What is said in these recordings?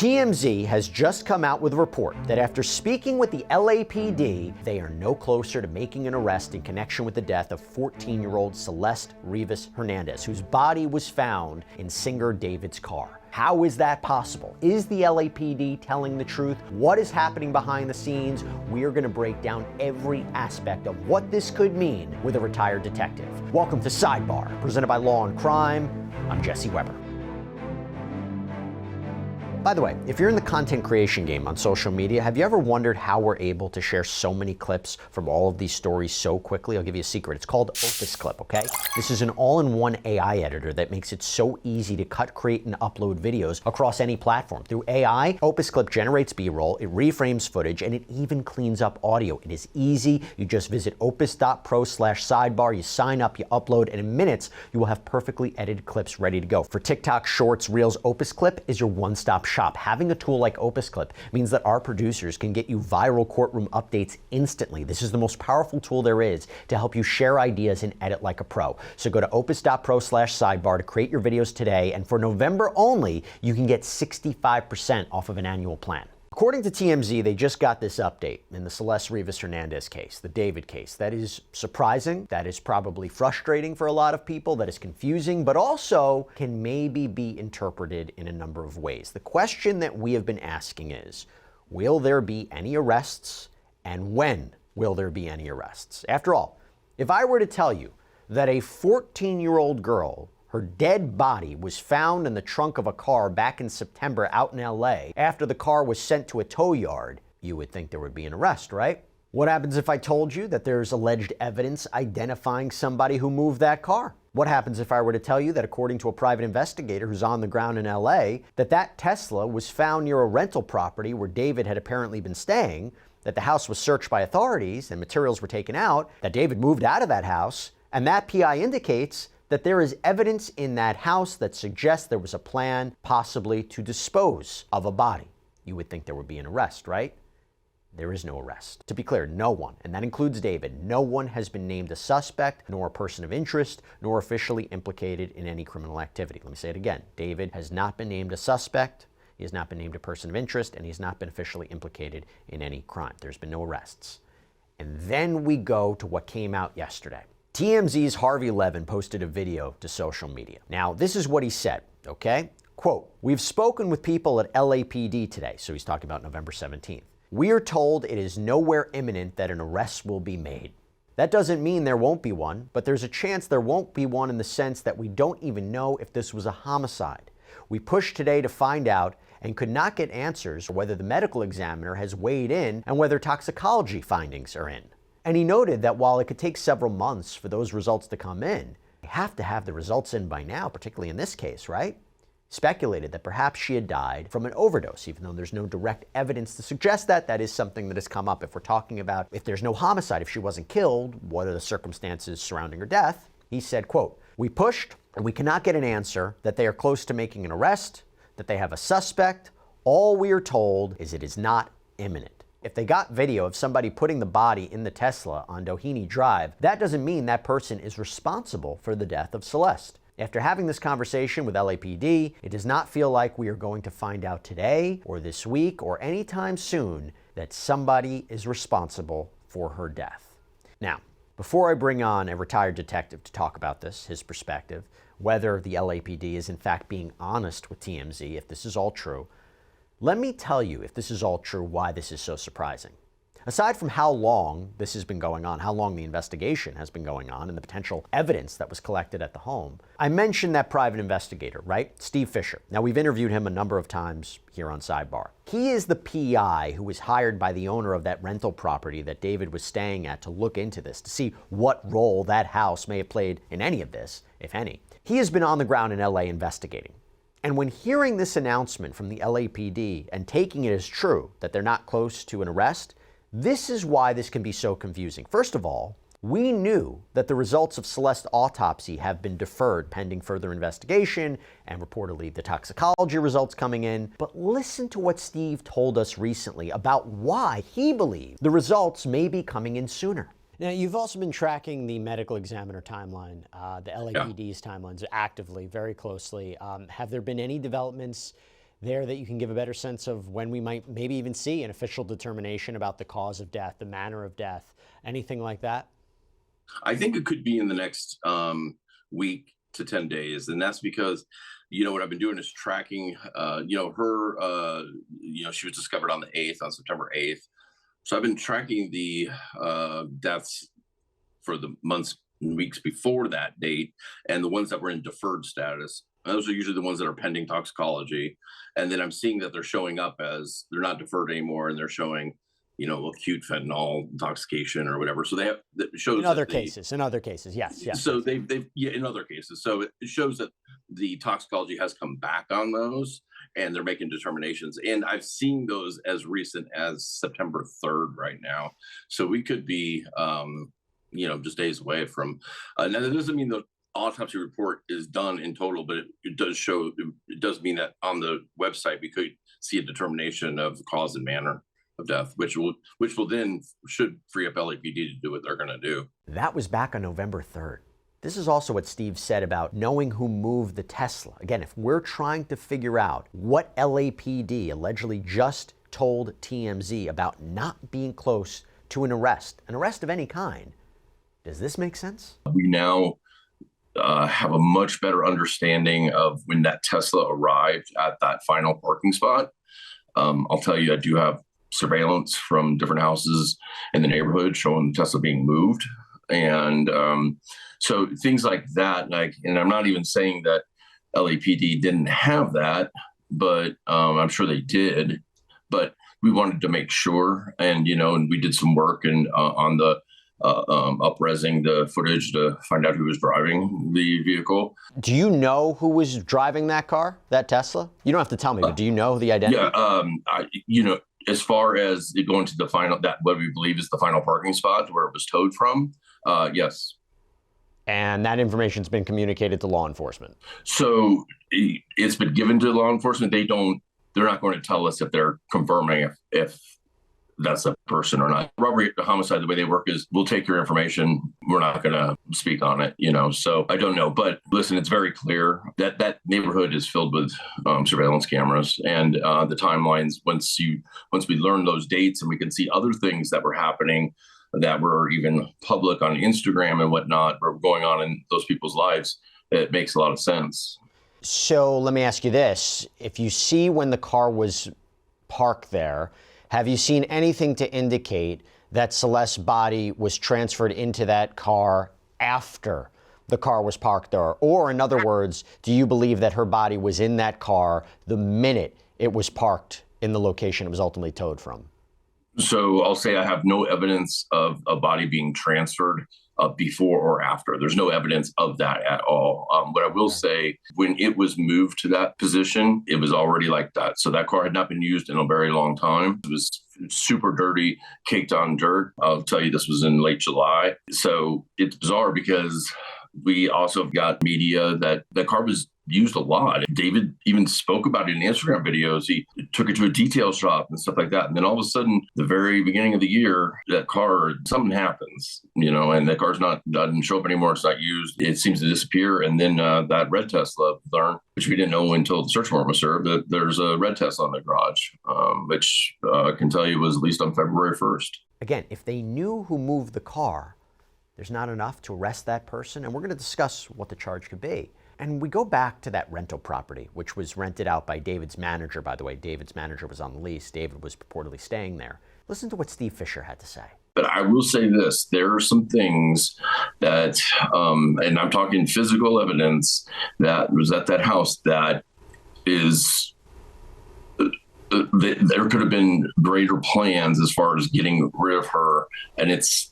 TMZ has just come out with a report that after speaking with the LAPD, they are no closer to making an arrest in connection with the death of 14-year-old Celeste Rivas Hernandez, whose body was found in singer David's car. How is that possible? Is the LAPD telling the truth? What is happening behind the scenes? We are going to break down every aspect of what this could mean with a retired detective. Welcome to Sidebar, presented by Law&Crime. I'm Jesse Weber. By the way, if you're in the content creation game on social media, have you ever wondered how we're able to share so many clips from all of these stories so quickly? I'll give you a secret. It's called Opus Clip, okay? This is an all-in-one AI editor that makes it so easy to cut, create, and upload videos across any platform. Through AI, Opus Clip generates B-roll, it reframes footage, and it even cleans up audio. It is easy. You just visit opus.pro/sidebar, you sign up, you upload, and in minutes, you will have perfectly edited clips ready to go. For TikTok, Shorts, Reels, Opus Clip is your one-stop shop. Having a tool like Opus Clip means that our producers can get you viral courtroom updates instantly. This is the most powerful tool there is to help you share ideas and edit like a pro. So go to opus.pro/sidebar to create your videos today, and for November only, you can get 65% off of an annual plan. According to TMZ, they just got this update in the Celeste Rivas Hernandez case, the David case. That is surprising. That is probably frustrating for a lot of people. That is confusing, but also can maybe be interpreted in a number of ways. The question that we have been asking is, will there be any arrests, and when will there be any arrests? After all, if I were to tell you that a 14-year-old girl, her dead body was found in the trunk of a car back in September out in LA after the car was sent to a tow yard, you would think there would be an arrest, right? What happens if I told you that there's alleged evidence identifying somebody who moved that car? What happens if I were to tell you that according to a private investigator who's on the ground in LA, that Tesla was found near a rental property where David had apparently been staying, that the house was searched by authorities and materials were taken out, that David moved out of that house, and that PI indicates that there is evidence in that house that suggests there was a plan possibly to dispose of a body? You would think there would be an arrest, right? There is no arrest. To be clear, no one, and that includes David, no one has been named a suspect, nor a person of interest, nor officially implicated in any criminal activity. Let me say it again. David has not been named a suspect, he has not been named a person of interest, and he has not been officially implicated in any crime. There's been no arrests. And then we go to what came out yesterday. TMZ's Harvey Levin posted a video to social media. Now, this is what he said, okay? Quote, "We've spoken with people at LAPD today," so he's talking about November 17th. "We are told it is nowhere imminent that an arrest will be made. That doesn't mean there won't be one, but there's a chance there won't be one in the sense that we don't even know if this was a homicide. We pushed today to find out and could not get answers whether the medical examiner has weighed in and whether toxicology findings are in." And he noted that while it could take several months for those results to come in, they have to have the results in by now, particularly in this case, right? Speculated that perhaps she had died from an overdose, even though there's no direct evidence to suggest that. That is something that has come up if we're talking about if there's no homicide, if she wasn't killed, what are the circumstances surrounding her death? He said, quote, "We pushed and we cannot get an answer that they are close to making an arrest, that they have a suspect. All we are told is it is not imminent." If they got video of somebody putting the body in the Tesla on Doheny Drive, that doesn't mean that person is responsible for the death of Celeste. After having this conversation with LAPD, it does not feel like we are going to find out today or this week or anytime soon that somebody is responsible for her death. Now, before I bring on a retired detective to talk about this, his perspective, whether the LAPD is in fact being honest with TMZ, if this is all true, let me tell you, if this is all true, why this is so surprising. Aside from how long this has been going on, how long the investigation has been going on, and the potential evidence that was collected at the home, I mentioned that private investigator, right? Steve Fisher. Now, we've interviewed him a number of times here on Sidebar. He is the PI who was hired by the owner of that rental property that David was staying at to look into this, to see what role that house may have played in any of this, if any. He has been on the ground in LA investigating. And when hearing this announcement from the LAPD and taking it as true that they're not close to an arrest, this is why this can be so confusing. First of all, we knew that the results of Celeste's autopsy have been deferred pending further investigation and reportedly the toxicology results coming in. But listen to what Steve told us recently about why he believes the results may be coming in sooner. Now, you've also been tracking the medical examiner timeline, the LAPD's timelines actively, very closely. Have there been any developments there that you can give a better sense of when we might maybe even see an official determination about the cause of death, the manner of death, anything like that? I think it could be in the next week to 10 days. And that's because, what I've been doing is tracking, her, she was discovered on the 8th, on September 8th. So I've been tracking the deaths for the months and weeks before that date, and the ones that were in deferred status. Those are usually the ones that are pending toxicology. And then I'm seeing that they're showing up as they're not deferred anymore, and they're showing, acute fentanyl intoxication or whatever. So they have, that shows in other cases, yes. So in other cases. So it shows that the toxicology has come back on those, and they're making determinations. And I've seen those as recent as September 3rd right now. So we could be, just days away from. Now that doesn't mean the autopsy report is done in total, but it does mean that on the website we could see a determination of the cause and manner of death, which will then should free up LAPD to do what they're going to do. That was back on November 3rd. This is also what Steve said about knowing who moved the Tesla. Again, if we're trying to figure out what LAPD allegedly just told TMZ about not being close to an arrest of any kind, does this make sense? We now have a much better understanding of when that Tesla arrived at that final parking spot. I'll tell you, I do have surveillance from different houses in the neighborhood showing the Tesla being moved. And so things like that, and I'm not even saying that LAPD didn't have that, but I'm sure they did. But we wanted to make sure, and we did some work and on the up-resing the footage to find out who was driving the vehicle. Do you know who was driving that car, that Tesla? You don't have to tell me, but do you know the identity? Yeah, as far as it going to the final, that what we believe is the final parking spot where it was towed from, yes. And that information's been communicated to law enforcement. So it's been given to law enforcement. They're not going to tell us if they're confirming if that's a person or not. Robbery, homicide, the way they work is we'll take your information. We're not going to speak on it, so I don't know. But listen, it's very clear that that neighborhood is filled with surveillance cameras, and the timelines, once we learn those dates and we can see other things that were happening that were even public on Instagram and whatnot, or going on in those people's lives, it makes a lot of sense. So let me ask you this. If you see when the car was parked there, have you seen anything to indicate that Celeste's body was transferred into that car after the car was parked there? Or in other words, do you believe that her body was in that car the minute it was parked in the location it was ultimately towed from? So I'll say I have no evidence of a body being transferred before or after. There's no evidence of that at all. What I will say, when it was moved to that position, it was already like that. So that car had not been used in a very long time. It was super dirty, caked on dirt. I'll tell you, this was in late July. So it's bizarre because we also got media that the car was used a lot. David even spoke about it in Instagram videos. He took it to a detail shop and stuff like that. And then all of a sudden, the very beginning of the year, that car, something happens, and that car's doesn't show up anymore. It's not used. It seems to disappear. And then that red Tesla learned, which we didn't know until the search warrant was served, that there's a red Tesla in the garage, which I can tell you was at least on February 1st. Again, if they knew who moved the car, there's not enough to arrest that person. And we're going to discuss what the charge could be. And we go back to that rental property, which was rented out by David's manager. By the way, David's manager was on the lease. David was purportedly staying there. Listen to what Steve Fisher had to say. But I will say this, there are some things that, and I'm talking physical evidence, that was at that house that is, there could have been greater plans as far as getting rid of her. And it's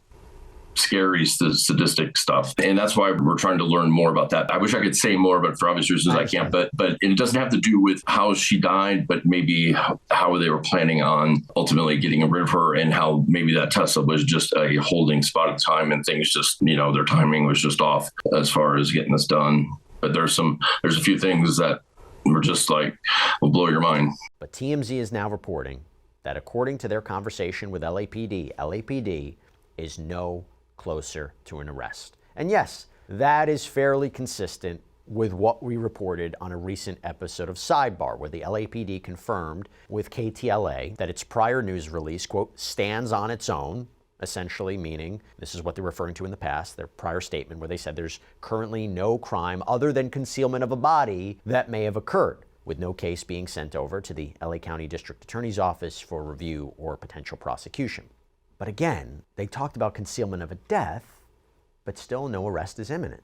scary, sadistic stuff. And that's why we're trying to learn more about that. I wish I could say more, but for obvious reasons I can't. But it doesn't have to do with how she died, but maybe how they were planning on ultimately getting rid of her, and how maybe that Tesla was just a holding spot at the time, and things just, their timing was just off as far as getting this done. But there's a few things that were just like, will blow your mind. But TMZ is now reporting that according to their conversation with LAPD is no closer to an arrest. And yes, that is fairly consistent with what we reported on a recent episode of Sidebar, where the LAPD confirmed with KTLA that its prior news release, quote, stands on its own, essentially meaning, this is what they're referring to in the past, their prior statement where they said there's currently no crime other than concealment of a body that may have occurred, with no case being sent over to the LA County District Attorney's Office for review or potential prosecution. But again, they talked about concealment of a death, but still no arrest is imminent.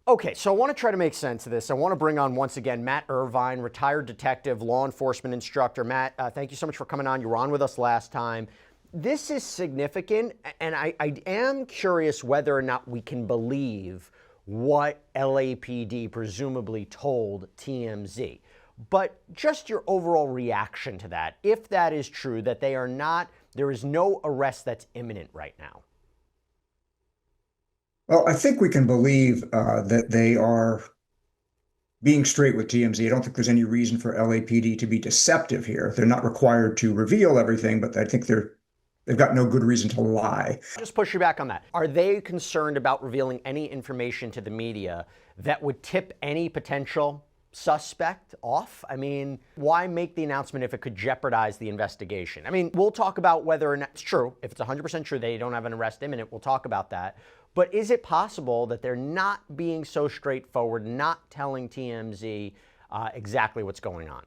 Okay, so I want to try to make sense of this. I want to bring on, once again, Matt Irvine, retired detective, law enforcement instructor. Matt, thank you so much for coming on. You were on with us last time. This is significant, and I am curious whether or not we can believe what LAPD presumably told TMZ. But just your overall reaction to that, if that is true, that they are not, there is no arrest that's imminent right now. Well, I think we can believe that they are being straight with TMZ. I don't think there's any reason for LAPD to be deceptive here. They're not required to reveal everything, but I think they've got no good reason to lie. Just push you back on that. Are they concerned about revealing any information to the media that would tip any potential suspect off? I mean, why make the announcement if it could jeopardize the investigation? I mean, we'll talk about whether or not it's true. If it's 100% true they don't have an arrest imminent, we'll talk about that. But is it possible that they're not being so straightforward, not telling TMZ exactly what's going on?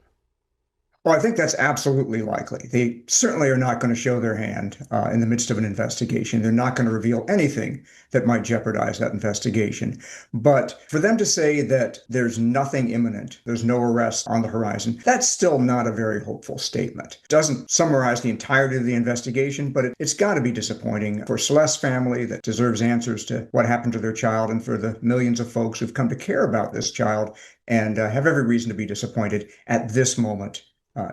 Well, I think that's absolutely likely. They certainly are not going to show their hand in the midst of an investigation. They're not going to reveal anything that might jeopardize that investigation. But for them to say that there's nothing imminent, there's no arrest on the horizon, that's still not a very hopeful statement. It doesn't summarize the entirety of the investigation, but it's got to be disappointing for Celeste's family that deserves answers to what happened to their child, and for the millions of folks who've come to care about this child and have every reason to be disappointed at this moment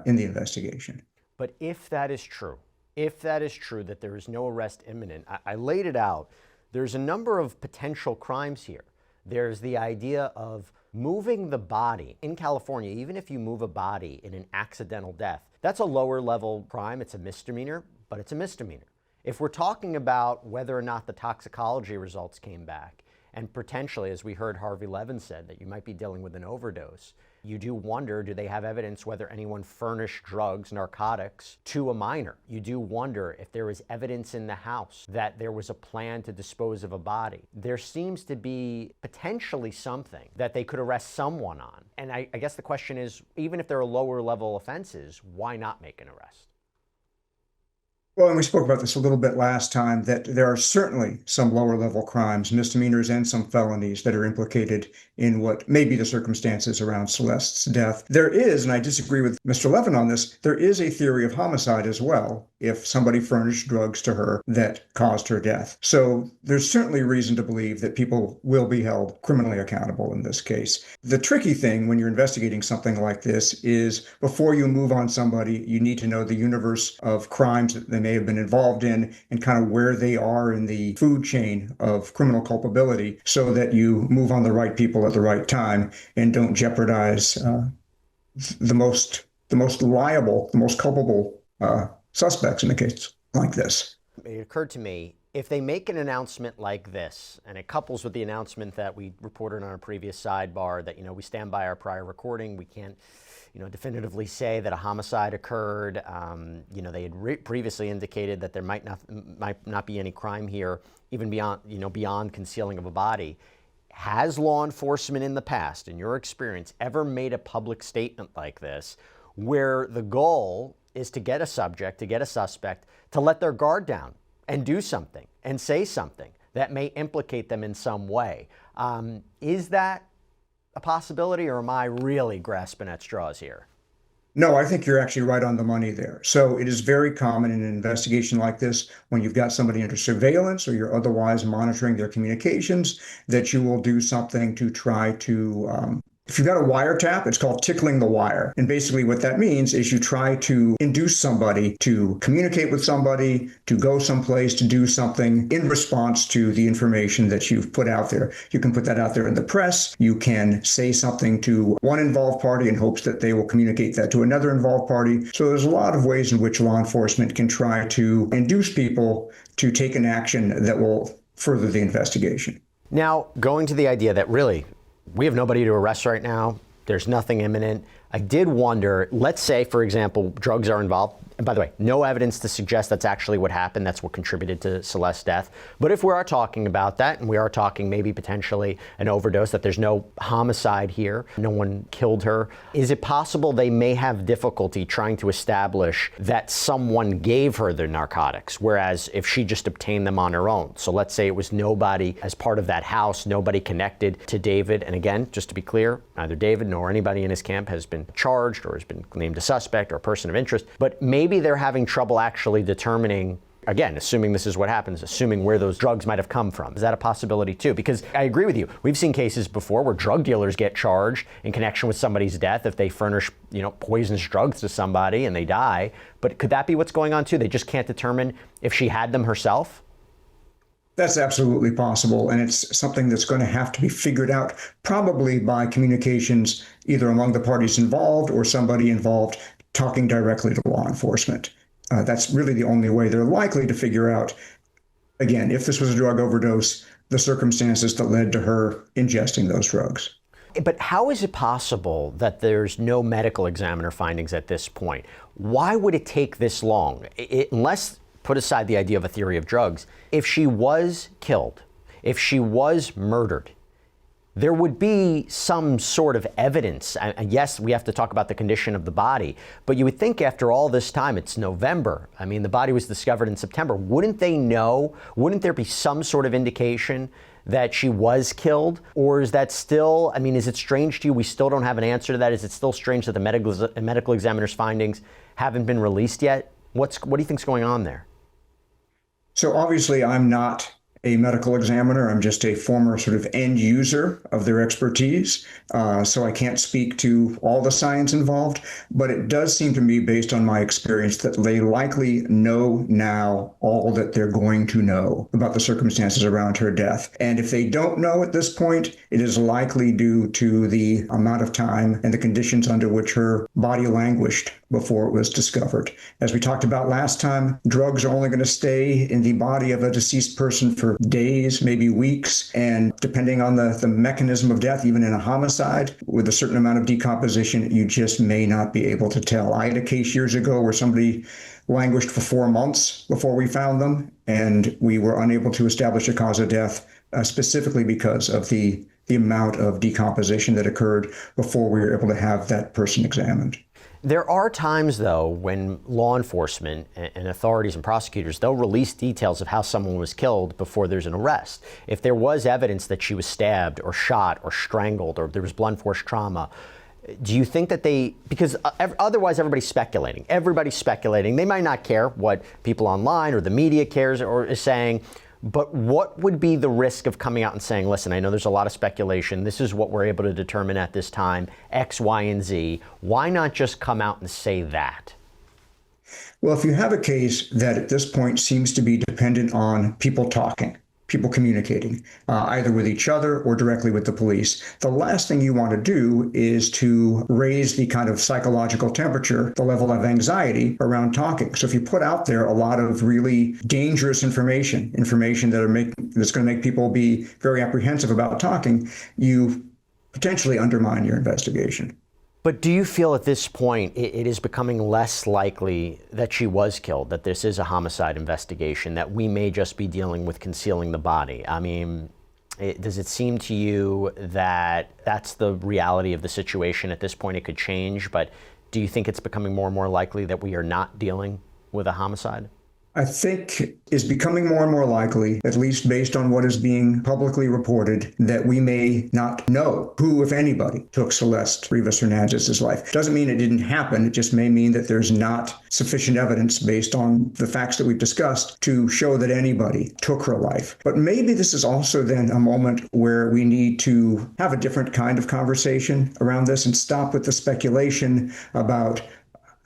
in the investigation. But if that is true that there is no arrest imminent, I laid it out. There's a number of potential crimes here. There's the idea of moving the body. In California, even if you move a body in an accidental death, that's a lower level crime. It's a misdemeanor, but it's a misdemeanor. If we're talking about whether or not the toxicology results came back, and potentially, as we heard Harvey Levin said, that you might be dealing with an overdose, you do wonder, do they have evidence whether anyone furnished drugs, narcotics, to a minor? You do wonder if there is evidence in the house that there was a plan to dispose of a body. There seems to be potentially something that they could arrest someone on. And I guess the question is, even if there are lower level offenses, why not make an arrest? Well, and we spoke about this a little bit last time, that there are certainly some lower level crimes, misdemeanors, and some felonies that are implicated in what may be the circumstances around Celeste's death. There is, and I disagree with Mr. Levin on this, there is a theory of homicide as well, if somebody furnished drugs to her that caused her death. So there's certainly reason to believe that people will be held criminally accountable in this case. The tricky thing when you're investigating something like this is, before you move on somebody, you need to know the universe of crimes that they may have been involved in and kind of where they are in the food chain of criminal culpability, so that you move on the right people at the right time and don't jeopardize the most liable, the most culpable suspects in a case like this. It occurred to me, if they make an announcement like this, and it couples with the announcement that we reported on a previous Sidebar, that, we stand by our prior recording, we can't, definitively say that a homicide occurred. They had previously indicated that there might not be any crime here, even beyond concealing of a body. Has law enforcement in the past, in your experience, ever made a public statement like this, where the goal is to get a subject, to get a suspect, to let their guard down and do something and say something that may implicate them in some way? Is that a possibility, or am I really grasping at straws here? No, I think you're actually right on the money there. So it is very common in an investigation like this, when you've got somebody under surveillance or you're otherwise monitoring their communications, that you will do something to try to if you've got a wiretap, it's called tickling the wire. And basically what that means is you try to induce somebody to communicate with somebody, to go someplace, to do something in response to the information that you've put out there. You can put that out there in the press. You can say something to one involved party in hopes that they will communicate that to another involved party. So there's a lot of ways in which law enforcement can try to induce people to take an action that will further the investigation. Now, going to the idea that really, we have nobody to arrest right now. There's nothing imminent. I did wonder, let's say, for example, drugs are involved. And by the way, no evidence to suggest that's actually what happened. That's what contributed to Celeste's death. But if we are talking about that, and we are talking maybe potentially an overdose, that there's no homicide here, no one killed her, is it possible they may have difficulty trying to establish that someone gave her the narcotics, whereas if she just obtained them on her own? So let's say it was nobody as part of that house, nobody connected to David. And again, just to be clear, neither David nor anybody in his camp has been charged or has been named a suspect or a person of interest. But maybe they're having trouble actually determining, again, assuming this is what happens, assuming where those drugs might have come from. Is that a possibility too? Because I agree with you. We've seen cases before where drug dealers get charged in connection with somebody's death if they furnish, poisonous drugs to somebody and they die. But could that be what's going on too? They just can't determine if she had them herself? That's absolutely possible, and it's something that's going to have to be figured out, probably by communications either among the parties involved or somebody involved talking directly to law enforcement. That's really the only way they're likely to figure out, again, if this was a drug overdose, the circumstances that led to her ingesting those drugs. But how is it possible that there's no medical examiner findings at this point? Why would it take this long? Unless, put aside the idea of a theory of drugs, if she was killed, if she was murdered, there would be some sort of evidence. And yes, we have to talk about the condition of the body, but you would think after all this time, it's November. I mean, the body was discovered in September. Wouldn't they know? Wouldn't there be some sort of indication that she was killed? Or is that still, is it strange to you? We still don't have an answer to that. Is it still strange that the medical examiner's findings haven't been released yet? What do you think's going on there? So obviously, I'm not a medical examiner. I'm just a former sort of end user of their expertise. So I can't speak to all the science involved, but it does seem to me, based on my experience, that they likely know now all that they're going to know about the circumstances around her death. And if they don't know at this point, it is likely due to the amount of time and the conditions under which her body languished before it was discovered. As we talked about last time, drugs are only going to stay in the body of a deceased person for days, maybe weeks, and depending on the mechanism of death, even in a homicide, with a certain amount of decomposition, you just may not be able to tell. I had a case years ago where somebody languished for 4 months before we found them, and we were unable to establish a cause of death, specifically because of the amount of decomposition that occurred before we were able to have that person examined. There are times, though, when law enforcement and authorities and prosecutors, they'll release details of how someone was killed before there's an arrest. If there was evidence that she was stabbed or shot or strangled or there was blunt force trauma, do you think that because otherwise everybody's speculating. Everybody's speculating. They might not care what people online or the media cares or is saying. But what would be the risk of coming out and saying, listen, I know there's a lot of speculation. This is what we're able to determine at this time, X, Y, and Z. Why not just come out and say that? Well, if you have a case that at this point seems to be dependent on people talking, people communicating, either with each other or directly with the police, the last thing you want to do is to raise the kind of psychological temperature, the level of anxiety around talking. So if you put out there a lot of really dangerous information that's going to make people be very apprehensive about talking, you potentially undermine your investigation. But do you feel at this point it is becoming less likely that she was killed, that this is a homicide investigation, that we may just be dealing with concealing the body? Does it seem to you that that's the reality of the situation at this point? It could change, but do you think it's becoming more and more likely that we are not dealing with a homicide? I think is becoming more and more likely, at least based on what is being publicly reported, that we may not know who, if anybody, took Celeste Rivas Hernandez's life. Doesn't mean it didn't happen. It just may mean that there's not sufficient evidence based on the facts that we've discussed to show that anybody took her life. But maybe this is also then a moment where we need to have a different kind of conversation around this and stop with the speculation about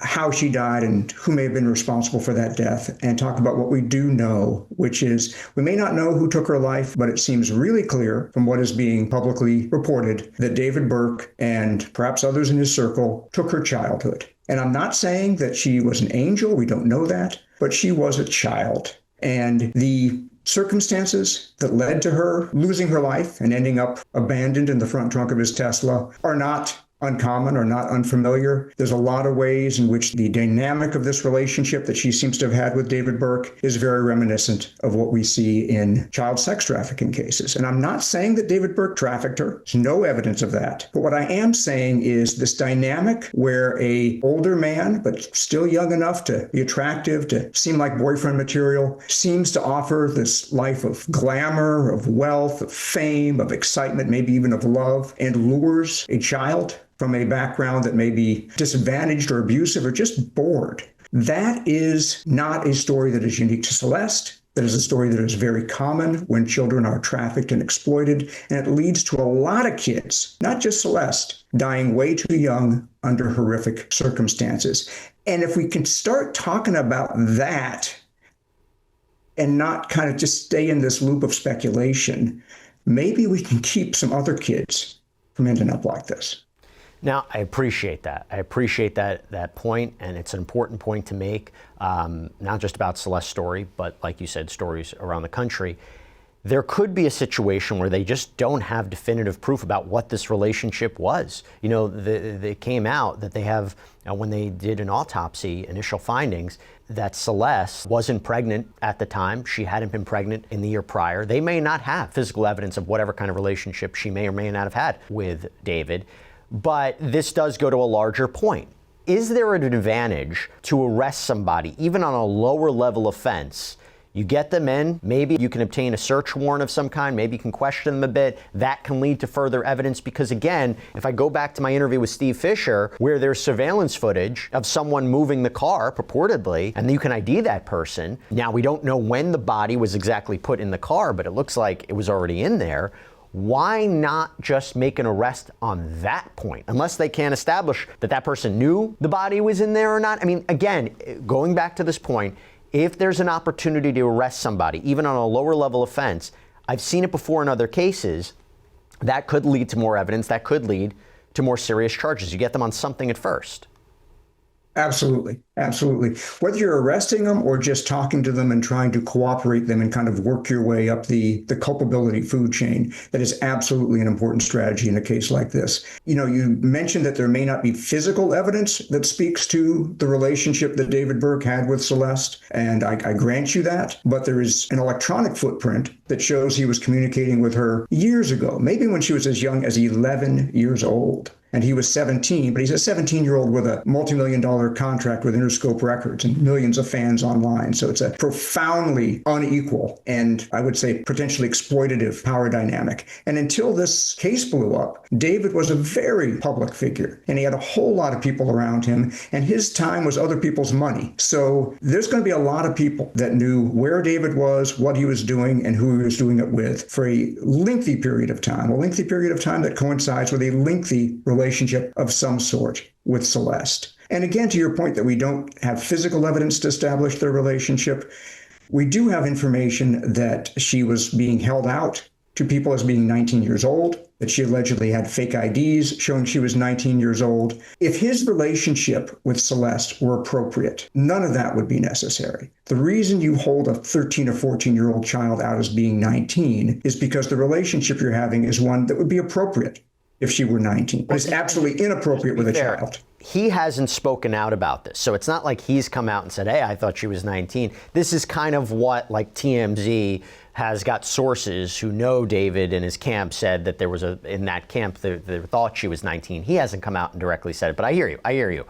how she died and who may have been responsible for that death, and talk about what we do know, which is we may not know who took her life, but it seems really clear from what is being publicly reported that David Burke and perhaps others in his circle took her childhood. And I'm not saying that she was an angel, we don't know that, but she was a child. And the circumstances that led to her losing her life and ending up abandoned in the front trunk of his Tesla are not uncommon or not unfamiliar. There's a lot of ways in which the dynamic of this relationship that she seems to have had with David Burke is very reminiscent of what we see in child sex trafficking cases. And I'm not saying that David Burke trafficked her. There's no evidence of that. But what I am saying is this dynamic where a older man, but still young enough to be attractive, to seem like boyfriend material, seems to offer this life of glamour, of wealth, of fame, of excitement, maybe even of love, and lures a child from a background that may be disadvantaged or abusive or just bored. That is not a story that is unique to Celeste. That is a story that is very common when children are trafficked and exploited, and it leads to a lot of kids, not just Celeste, dying way too young under horrific circumstances. And if we can start talking about that and not kind of just stay in this loop of speculation, maybe we can keep some other kids from ending up like this. Now, I appreciate that. I appreciate that point, and it's an important point to make, not just about Celeste's story, but like you said, stories around the country. There could be a situation where they just don't have definitive proof about what this relationship was. You know, they came out that they have, when they did an autopsy, initial findings, that Celeste wasn't pregnant at the time. She hadn't been pregnant in the year prior. They may not have physical evidence of whatever kind of relationship she may or may not have had with David. But this does go to a larger point. Is there an advantage to arrest somebody, even on a lower level offense? You get them in, maybe you can obtain a search warrant of some kind, maybe you can question them a bit. That can lead to further evidence because, again, if I go back to my interview with Steve Fisher, where there's surveillance footage of someone moving the car, purportedly, and you can ID that person. Now, we don't know when the body was exactly put in the car, but it looks like it was already in there. Why not just make an arrest on that point? Unless they can't establish that that person knew the body was in there or not. I mean, again, going back to this point, if there's an opportunity to arrest somebody, even on a lower level offense, I've seen it before in other cases, that could lead to more evidence, that could lead to more serious charges. You get them on something at first. Absolutely. Absolutely. Whether you're arresting them or just talking to them and trying to cooperate them and kind of work your way up the culpability food chain, that is absolutely an important strategy in a case like this. You know, you mentioned that there may not be physical evidence that speaks to the relationship that David Burke had with Celeste, and I grant you that, but there is an electronic footprint that shows he was communicating with her years ago, maybe when she was as young as 11 years old. And he was 17, but he's a 17-year-old with a multi-million-dollar contract with Interscope Records and millions of fans online. So it's a profoundly unequal and I would say potentially exploitative power dynamic. And until this case blew up, David was a very public figure and he had a whole lot of people around him and his time was other people's money. So there's going to be a lot of people that knew where David was, what he was doing, and who he was doing it with for a lengthy period of time that coincides with a lengthy relationship of some sort with Celeste. And again, to your point that we don't have physical evidence to establish their relationship, we do have information that she was being held out to people as being 19 years old, that she allegedly had fake IDs showing she was 19 years old. If his relationship with Celeste were appropriate, none of that would be necessary. The reason you hold a 13 or 14-year-old child out as being 19 is because the relationship you're having is one that would be appropriate if she were 19, but it's absolutely inappropriate with a child. He hasn't spoken out about this. So it's not like he's come out and said, hey, I thought she was 19. This is kind of what like TMZ has got sources who know David and his camp said that there was in that camp, they thought she was 19. He hasn't come out and directly said it, but I hear you.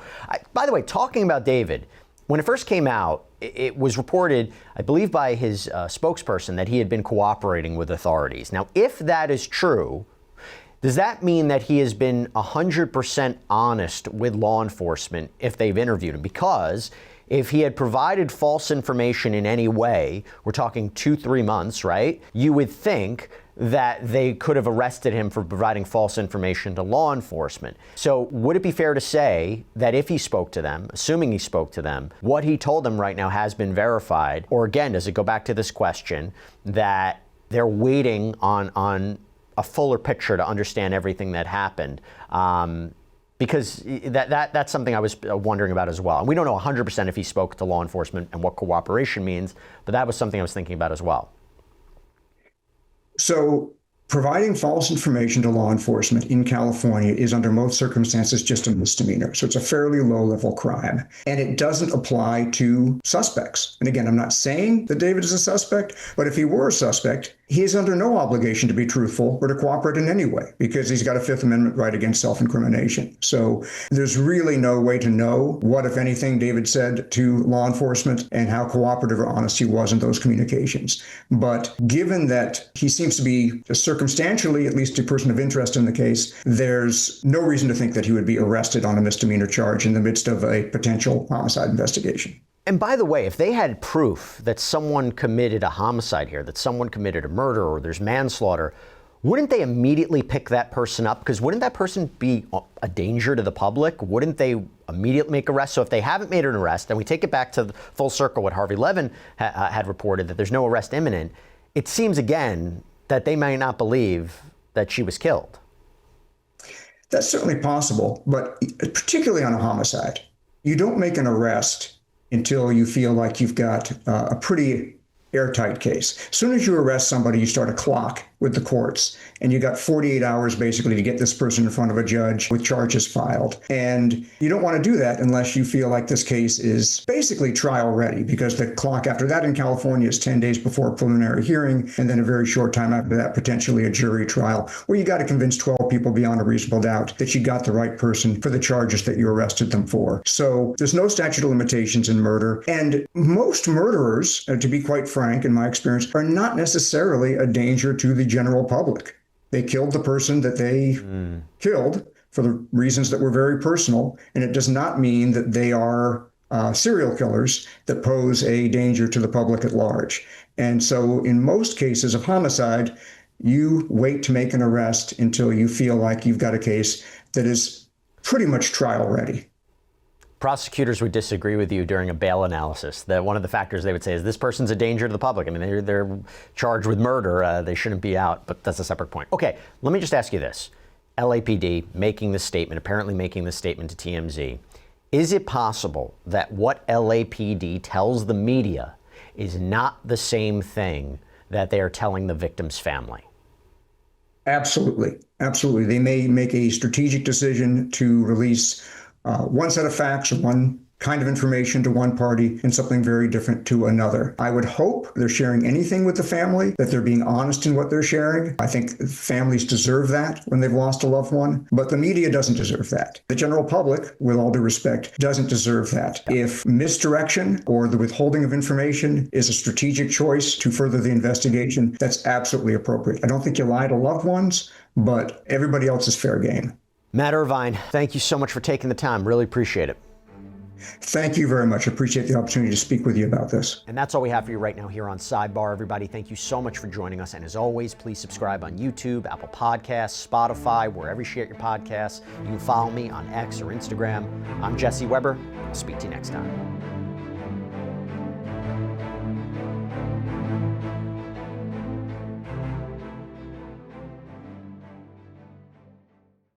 By the way, talking about David, when it first came out, it was reported, I believe by his spokesperson, that he had been cooperating with authorities. Now, if that is true, does that mean that he has been 100% honest with law enforcement if they've interviewed him? Because if he had provided false information in any way, we're talking 2-3 months, right? You would think that they could have arrested him for providing false information to law enforcement. So would it be fair to say that if he spoke to them, assuming he spoke to them, what he told them right now has been verified? Or again, does it go back to this question that they're waiting on a fuller picture to understand everything that happened? Because that's something I was wondering about as well. And we don't know 100% if he spoke to law enforcement and what cooperation means, but that was something I was thinking about as well. So providing false information to law enforcement in California is under most circumstances just a misdemeanor. So it's a fairly low-level crime. And it doesn't apply to suspects. And again, I'm not saying that David is a suspect, but if he were a suspect, he is under no obligation to be truthful or to cooperate in any way because he's got a Fifth Amendment right against self-incrimination. So there's really no way to know what, if anything, David said to law enforcement and how cooperative or honest he was in those communications. But given that he seems to be circumstantially, at least a person of interest in the case, there's no reason to think that he would be arrested on a misdemeanor charge in the midst of a potential homicide investigation. And by the way, if they had proof that someone committed a homicide here, that someone committed a murder or there's manslaughter, wouldn't they immediately pick that person up? Because wouldn't that person be a danger to the public? Wouldn't they immediately make arrests? So if they haven't made an arrest, and we take it back to the full circle what Harvey Levin had reported, that there's no arrest imminent, it seems again that they might not believe that she was killed. That's certainly possible, but particularly on a homicide, you don't make an arrest until you feel like you've got a pretty airtight case. As soon as you arrest somebody, you start a clock with the courts, and you got 48 hours basically to get this person in front of a judge with charges filed. And you don't want to do that unless you feel like this case is basically trial ready, because the clock after that in California is 10 days before a preliminary hearing, and then a very short time after that, potentially a jury trial, where you got to convince 12 people beyond a reasonable doubt that you got the right person for the charges that you arrested them for. So there's no statute of limitations in murder. And most murderers, to be quite frank, in my experience, are not necessarily a danger to the general public. They killed the person that they killed for the reasons that were very personal, and it does not mean that they are serial killers that pose a danger to the public at large. And so in most cases of homicide, you wait to make an arrest until you feel like you've got a case that is pretty much trial ready. Prosecutors would disagree with you during a bail analysis. That one of the factors they would say is this person's a danger to the public. I mean, they're charged with murder. They shouldn't be out, but that's a separate point. Okay, let me just ask you this. LAPD making this statement, apparently making this statement to TMZ. Is it possible that what LAPD tells the media is not the same thing that they are telling the victim's family? Absolutely. Absolutely. They may make a strategic decision to release one set of facts or one kind of information to one party and something very different to another. I would hope they're sharing anything with the family, that they're being honest in what they're sharing. I think families deserve that when they've lost a loved one, but the media doesn't deserve that. The general public, with all due respect, doesn't deserve that. If misdirection or the withholding of information is a strategic choice to further the investigation, that's absolutely appropriate. I don't think you lie to loved ones, but everybody else is fair game. Matt Irvine, thank you so much for taking the time. Really appreciate it. Thank you very much. I appreciate the opportunity to speak with you about this. And that's all we have for you right now here on Sidebar. Everybody, thank you so much for joining us. And as always, please subscribe on YouTube, Apple Podcasts, Spotify, wherever you share your podcasts. You can follow me on X or Instagram. I'm Jesse Weber. I'll speak to you next time.